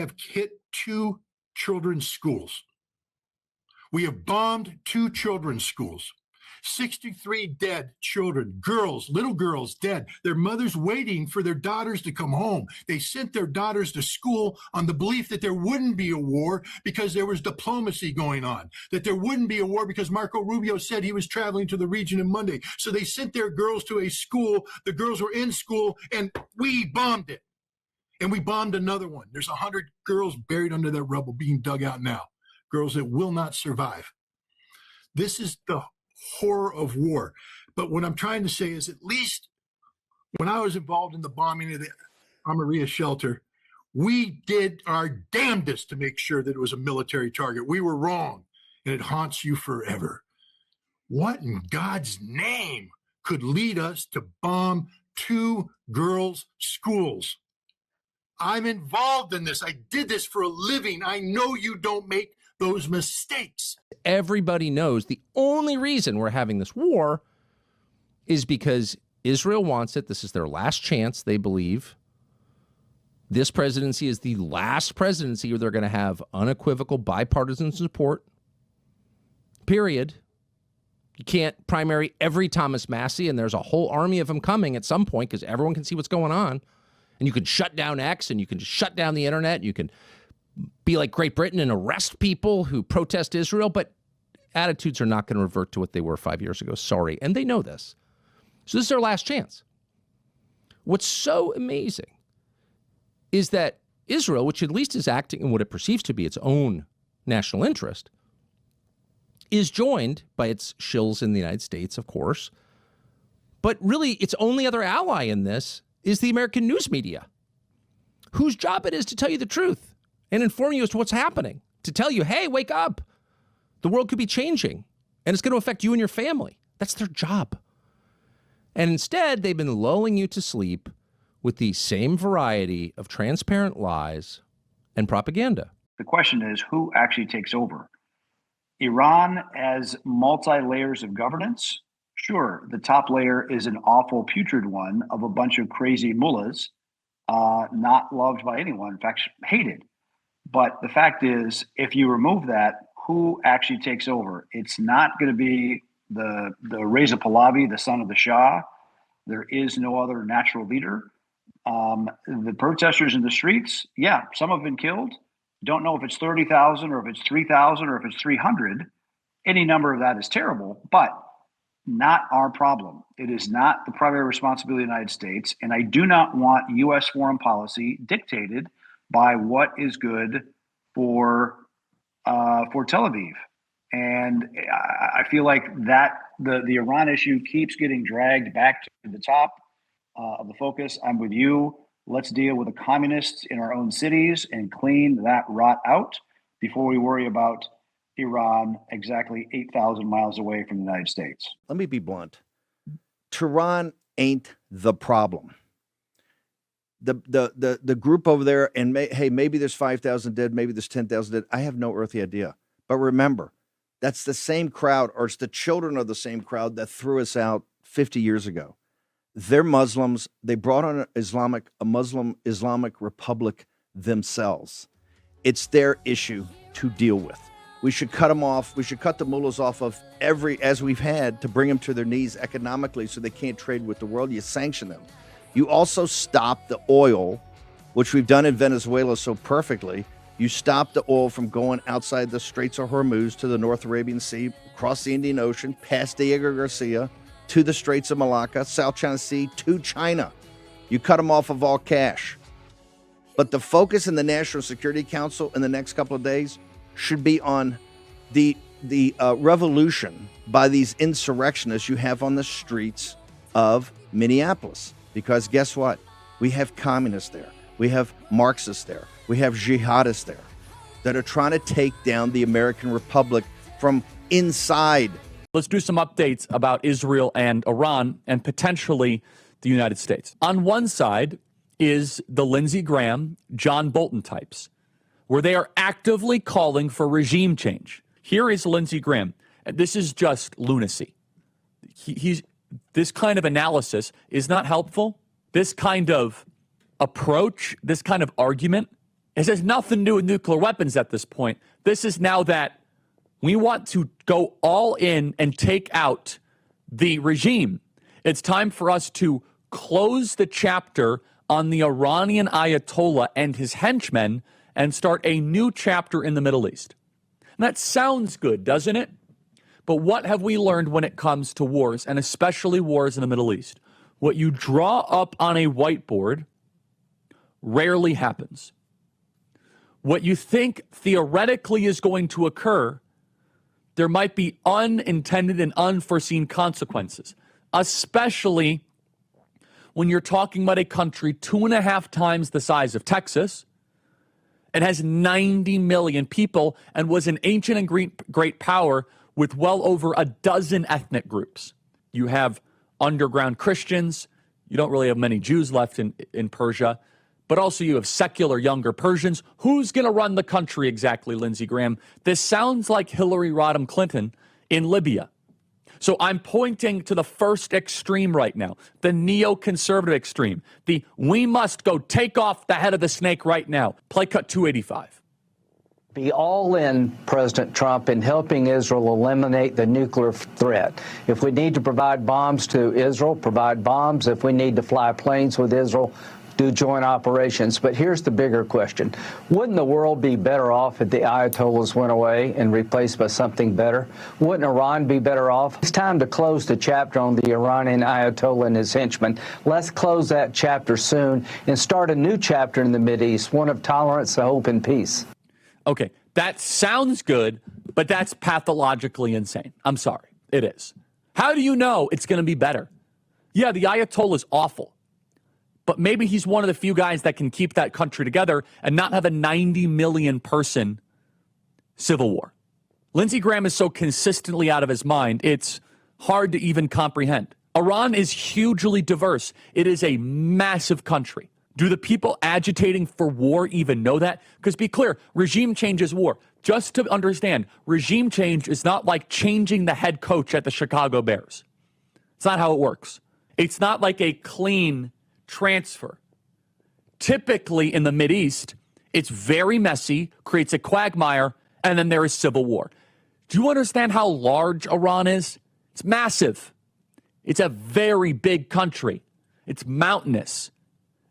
have hit 2 children's schools. We have bombed 2 children's schools. 63 dead children, girls, little girls dead. Their mothers waiting for their daughters to come home. They sent their daughters to school on the belief that there wouldn't be a war because there was diplomacy going on, that there wouldn't be a war because Marco Rubio said he was traveling to the region on Monday. So they sent their girls to a school. The girls were in school, and we bombed it. And we bombed another one. There's 100 girls buried under that rubble being dug out now, girls that will not survive. This is the horror of war. But what I'm trying to say is, at least when I was involved in the bombing of the Amaria shelter, we did our damnedest to make sure that it was a military target. We were wrong, and it haunts you forever. What in God's name could lead us to bomb 2 girls' schools? I'm involved in this. I did this for a living. I know you don't make those mistakes. Everybody knows the only reason we're having this war is because Israel wants it. This is their last chance, they believe. This presidency is the last presidency where they're going to have unequivocal bipartisan support, period. You can't primary every Thomas Massey, and there's a whole army of them coming at some point because everyone can see what's going on. And you can shut down X, and you can just shut down the internet. You can be like Great Britain and arrest people who protest Israel, but attitudes are not going to revert to what they were 5 years ago. Sorry. And they know this. So this is their last chance. What's so amazing is that Israel, which at least is acting in what it perceives to be its own national interest, is joined by its shills in the United States, of course. But really, its only other ally in this is the American news media, whose job it is to tell you the truth and inform you as to what's happening, to tell you, hey, wake up. The world could be changing, and it's going to affect you and your family. That's their job. And instead, they've been lulling you to sleep with the same variety of transparent lies and propaganda. The question is, who actually takes over? Iran has multi-layers of governance. Sure, the top layer is an awful, putrid one of a bunch of crazy mullahs, not loved by anyone, in fact, hated. But the fact is, if you remove that, who actually takes over? It's not going to be the Reza Pahlavi, the son of the Shah. There is no other natural leader. The protesters in the streets, yeah, some have been killed. Don't know if it's 30,000 or if it's 3,000 or if it's 300. Any number of that is terrible, but not our problem. It is not the primary responsibility of the United States. And I do not want U.S. foreign policy dictated by what is good for Tel Aviv. And I feel like that the Iran issue keeps getting dragged back to the top of the focus. I'm with you. Let's deal with the communists in our own cities and clean that rot out before we worry about Iran exactly 8,000 miles away from the United States. Let me be blunt. Tehran ain't the problem. The group over there, and maybe there's 5,000 dead, maybe there's 10,000 dead. I have no earthly idea. But remember, that's the same crowd, or it's the children of the same crowd that threw us out 50 years ago. They're Muslims. They brought on a Muslim Islamic Republic themselves. It's their issue to deal with. We should cut them off. We should cut the mullahs off of as we've had, to bring them to their knees economically so they can't trade with the world. You sanction them. You also stop the oil, which we've done in Venezuela so perfectly. You stop the oil from going outside the Straits of Hormuz to the North Arabian Sea, across the Indian Ocean, past Diego Garcia, to the Straits of Malacca, South China Sea, to China. You cut them off of all cash. But the focus in the National Security Council in the next couple of days should be on the revolution by these insurrectionists you have on the streets of Minneapolis. Because guess what? We have communists there. We have Marxists there. We have jihadists there that are trying to take down the American Republic from inside. Let's do some updates about Israel and Iran and potentially the United States. On one side is the Lindsey Graham, John Bolton types, where they are actively calling for regime change. Here is Lindsey Graham. This is just lunacy. This kind of analysis is not helpful. This kind of approach, this kind of argument It has nothing to do with nuclear weapons at this point. This is now that we want to go all in and take out the regime. It's time for us to close the chapter on the Iranian Ayatollah and his henchmen and start a new chapter in the Middle East. And that sounds good, doesn't it? But what have we learned when it comes to wars, and especially wars in the Middle East? What you draw up on a whiteboard rarely happens. What you think theoretically is going to occur, there might be unintended and unforeseen consequences, especially when you're talking about a country 2.5 times the size of Texas. It has 90 million people and was an ancient and great power with well over a dozen ethnic groups. You have underground Christians. You don't really have many Jews left in Persia. But also you have secular younger Persians. Who's going to run the country exactly, Lindsey Graham? This sounds like Hillary Rodham Clinton in Libya. So I'm pointing to the first extreme right now, the neoconservative extreme. The we must go take off the head of the snake right now. Play cut 285. Be all in, President Trump, in helping Israel eliminate the nuclear threat. If we need to provide bombs to Israel, provide bombs. If we need to fly planes with Israel, do joint operations. But here's the bigger question. Wouldn't the world be better off if the Ayatollahs went away and replaced by something better? Wouldn't Iran be better off? It's time to close the chapter on the Iranian Ayatollah and his henchmen. Let's close that chapter soon and start a new chapter in the Mideast, one of tolerance, hope, and peace. Okay, that sounds good, but that's pathologically insane. I'm sorry, it is. How do you know it's going to be better? Yeah, the Ayatollah is awful. But maybe he's one of the few guys that can keep that country together and not have a 90 million person civil war. Lindsey Graham is so consistently out of his mind, it's hard to even comprehend. Iran is hugely diverse. It is a massive country. Do the people agitating for war even know that? Because be clear, regime change is war. Just to understand, regime change is not like changing the head coach at the Chicago Bears. It's not how it works. It's not like a clean transfer. Typically in the Mideast, it's very messy, creates a quagmire, and then there is civil war. Do you understand how large Iran is? It's massive. It's a very big country. It's mountainous.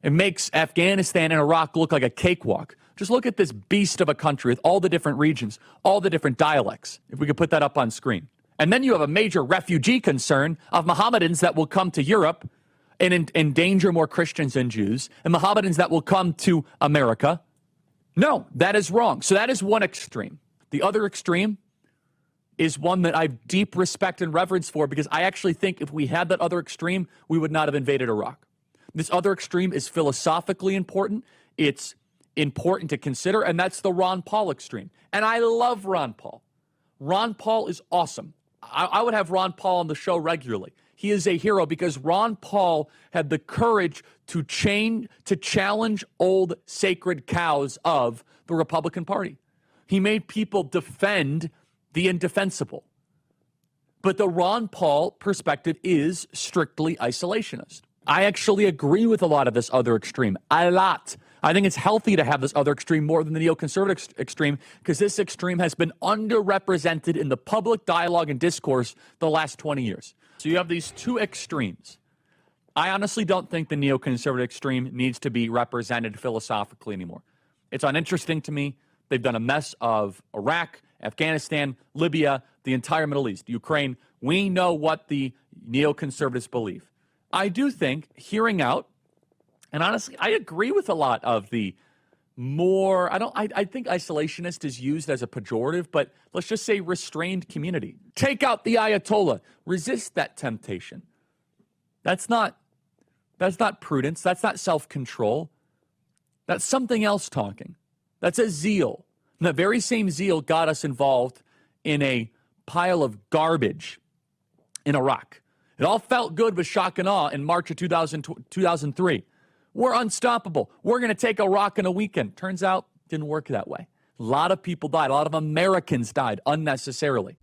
It makes Afghanistan and Iraq look like a cakewalk. Just look at this beast of a country with all the different regions, all the different dialects, if we could put that up on screen. And then you have a major refugee concern of Mohammedans that will come to Europe and endanger more Christians and Jews, and Mohammedans that will come to America. No, that is wrong. So that is one extreme. The other extreme is one that I have deep respect and reverence for, because I actually think if we had that other extreme, we would not have invaded Iraq. This other extreme is philosophically important. It's important to consider, and that's the Ron Paul extreme. And I love Ron Paul. Ron Paul is awesome. I would have Ron Paul on the show regularly. He is a hero because Ron Paul had the courage to challenge old sacred cows of the Republican Party. He made people defend the indefensible. But the Ron Paul perspective is strictly isolationist. I actually agree with a lot of this other extreme. A lot. I think it's healthy to have this other extreme more than the neoconservative extreme, because this extreme has been underrepresented in the public dialogue and discourse the last 20 years. So you have these two extremes. I honestly don't think the neoconservative extreme needs to be represented philosophically anymore. It's uninteresting to me. They've done a mess of Iraq, Afghanistan, Libya, the entire Middle East, Ukraine. We know what the neoconservatives believe. I do think hearing out, and honestly, I agree with a lot of the more, I think isolationist is used as a pejorative, but let's just say restrained community. Take out the Ayatollah. Resist that temptation. That's not prudence. That's not self-control. That's something else talking. That's a zeal. And that very same zeal got us involved in a pile of garbage in Iraq. It all felt good with shock and awe in March of 2003. We're unstoppable. We're going to take Iraq in a weekend. Turns out, it didn't work that way. A lot of people died. A lot of Americans died unnecessarily.